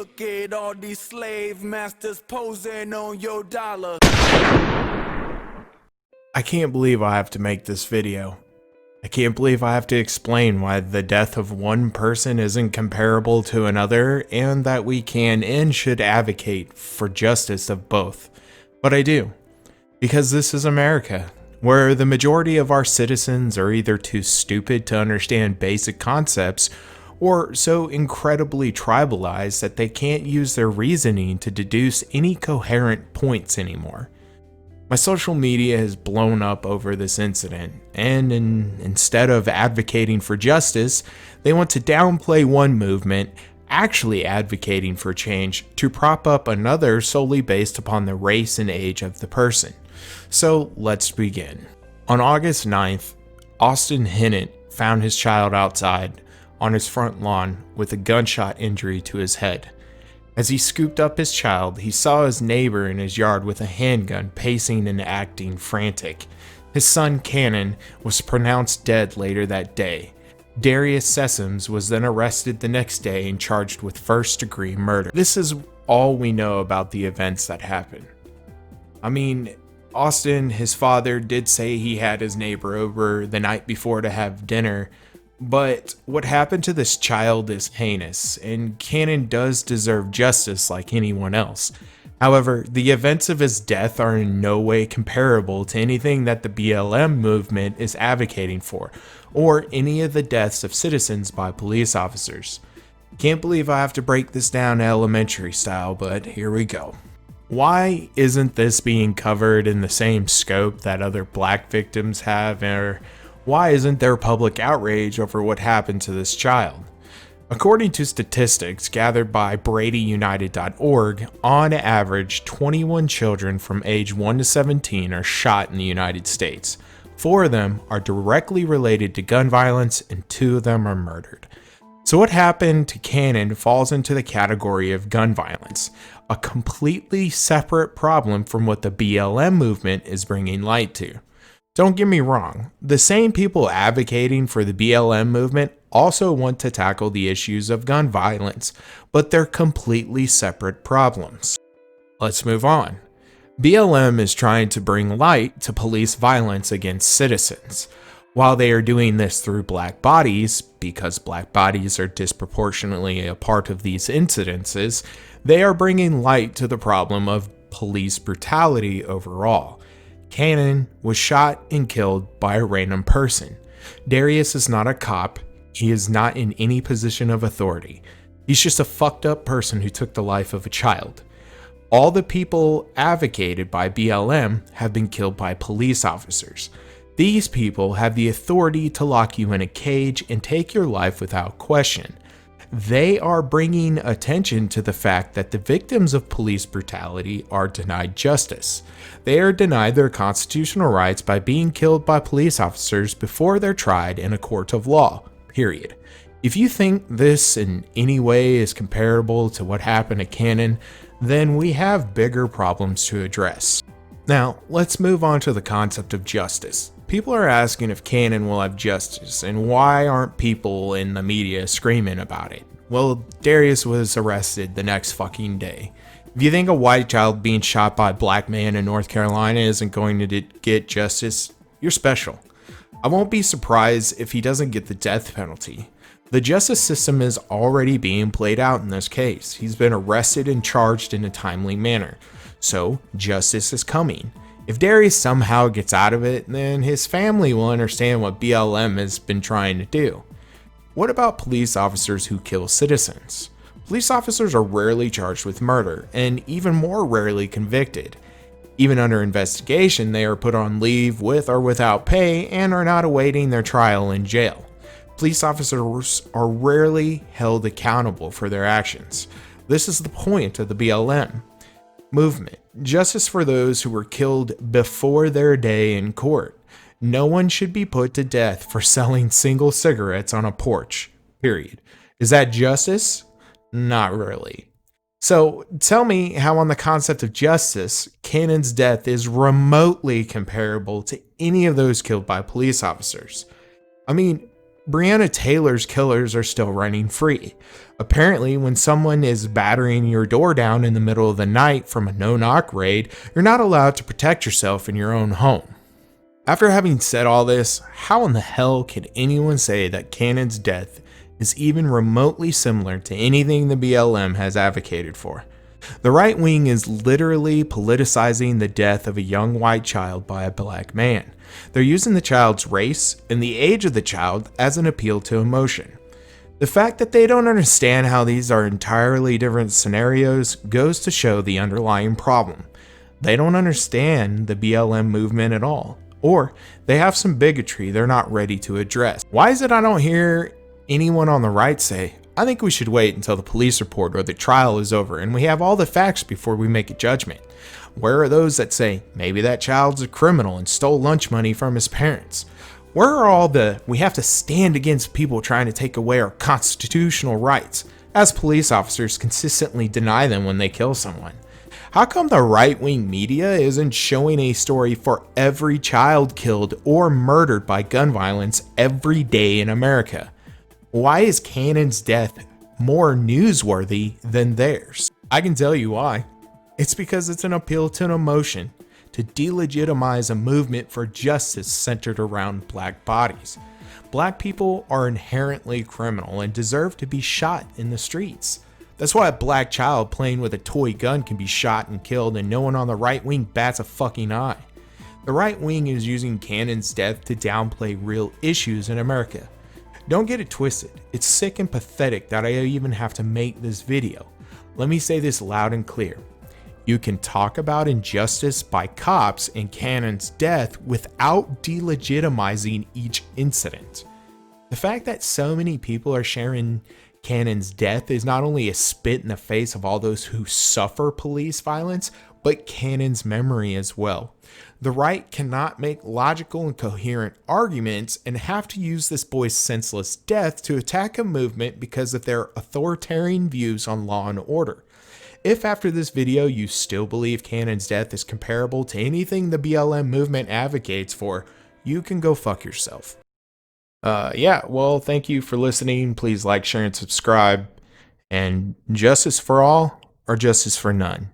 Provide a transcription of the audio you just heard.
Look at all these slave masters posing on your dollar. I can't believe I have to make this video. I can't believe I have to explain why the death of one person isn't comparable to another, and that we can and should advocate for justice of both. But I do, because this is America, where the majority of our citizens are either too stupid to understand basic concepts, or so incredibly tribalized that they can't use their reasoning to deduce any coherent points anymore. My social media has blown up over this incident, and instead of advocating for justice, they want to downplay one movement actually advocating for change to prop up another solely based upon the race and age of the person. So let's begin. On August 9th, Cannon Hinnant found his child outside on his front lawn with a gunshot injury to his head. As he scooped up his child, he saw his neighbor in his yard with a handgun pacing and acting frantic. His son Cannon was pronounced dead later that day. Darius Sessoms was then arrested the next day and charged with first-degree murder. This is all we know about the events that happened. I mean, Austin, his father, did say he had his neighbor over the night before to have dinner, but what happened to this child is heinous, and Cannon does deserve justice like anyone else. However, the events of his death are in no way comparable to anything that the BLM movement is advocating for, or any of the deaths of citizens by police officers. Can't believe I have to break this down elementary style, but here we go. Why isn't this being covered in the same scope that other black victims have, or why isn't there public outrage over what happened to this child? According to statistics gathered by BradyUnited.org, on average, 21 children from age 1 to 17 are shot in the United States. 4 of them are directly related to gun violence, and 2 of them are murdered. So what happened to Cannon falls into the category of gun violence, a completely separate problem from what the BLM movement is bringing light to. Don't get me wrong, the same people advocating for the BLM movement also want to tackle the issues of gun violence, but they're completely separate problems. Let's move on. BLM is trying to bring light to police violence against citizens. While they are doing this through black bodies, because black bodies are disproportionately a part of these incidences, they are bringing light to the problem of police brutality overall. Cannon was shot and killed by a random person. Darius is not a cop. He is not in any position of authority. He's just a fucked up person who took the life of a child. All the people advocated by BLM have been killed by police officers. These people have the authority to lock you in a cage and take your life without question. They are bringing attention to the fact that the victims of police brutality are denied justice. They are denied their constitutional rights by being killed by police officers before they're tried in a court of law, period. If you think this in any way is comparable to what happened to Cannon, then we have bigger problems to address. Now, let's move on to the concept of justice. People are asking if Cannon will have justice, and why aren't people in the media screaming about it? Well, Darius was arrested the next fucking day. If you think a white child being shot by a black man in North Carolina isn't going to get justice, you're special. I won't be surprised if he doesn't get the death penalty. The justice system is already being played out in this case. He's been arrested and charged in a timely manner. So, justice is coming. If Darius somehow gets out of it, then his family will understand what BLM has been trying to do. What about police officers who kill citizens? Police officers are rarely charged with murder, and even more rarely convicted. Even under investigation, they are put on leave with or without pay and are not awaiting their trial in jail. Police officers are rarely held accountable for their actions. This is the point of the BLM movement. Justice for those who were killed before their day in court. No one should be put to death for selling single cigarettes on a porch, period. Is that justice? Not really. So tell me how on the concept of justice, Cannon's death is remotely comparable to any of those killed by police officers. I mean, Breonna Taylor's killers are still running free. Apparently, when someone is battering your door down in the middle of the night from a no-knock raid, you're not allowed to protect yourself in your own home. After having said all this, how in the hell can anyone say that Cannon's death is even remotely similar to anything the BLM has advocated for? The right wing is literally politicizing the death of a young white child by a black man. They're using the child's race and the age of the child as an appeal to emotion. The fact that they don't understand how these are entirely different scenarios goes to show the underlying problem. They don't understand the BLM movement at all, or they have some bigotry they're not ready to address. Why is it I don't hear anyone on the right say, I think we should wait until the police report or the trial is over and we have all the facts before we make a judgment? Where are those that say, maybe that child's a criminal and stole lunch money from his parents? Where are all the, we have to stand against people trying to take away our constitutional rights, as police officers consistently deny them when they kill someone? How come the right-wing media isn't showing a story for every child killed or murdered by gun violence every day in America? Why is Cannon's death more newsworthy than theirs? I can tell you why. It's because it's an appeal to an emotion, to delegitimize a movement for justice centered around black bodies. Black people are inherently criminal and deserve to be shot in the streets. That's why a black child playing with a toy gun can be shot and killed and no one on the right wing bats a fucking eye. The right wing is using Cannon's death to downplay real issues in America. Don't get it twisted, it's sick and pathetic that I even have to make this video. Let me say this loud and clear. You can talk about injustice by cops and Cannon's death without delegitimizing each incident. The fact that so many people are sharing Cannon's death is not only a spit in the face of all those who suffer police violence, but Cannon's memory as well. The right cannot make logical and coherent arguments and have to use this boy's senseless death to attack a movement because of their authoritarian views on law and order. If after this video you still believe Cannon's death is comparable to anything the BLM movement advocates for, you can go fuck yourself. Well, thank you for listening. Please like, share, and subscribe. And justice for all or justice for none?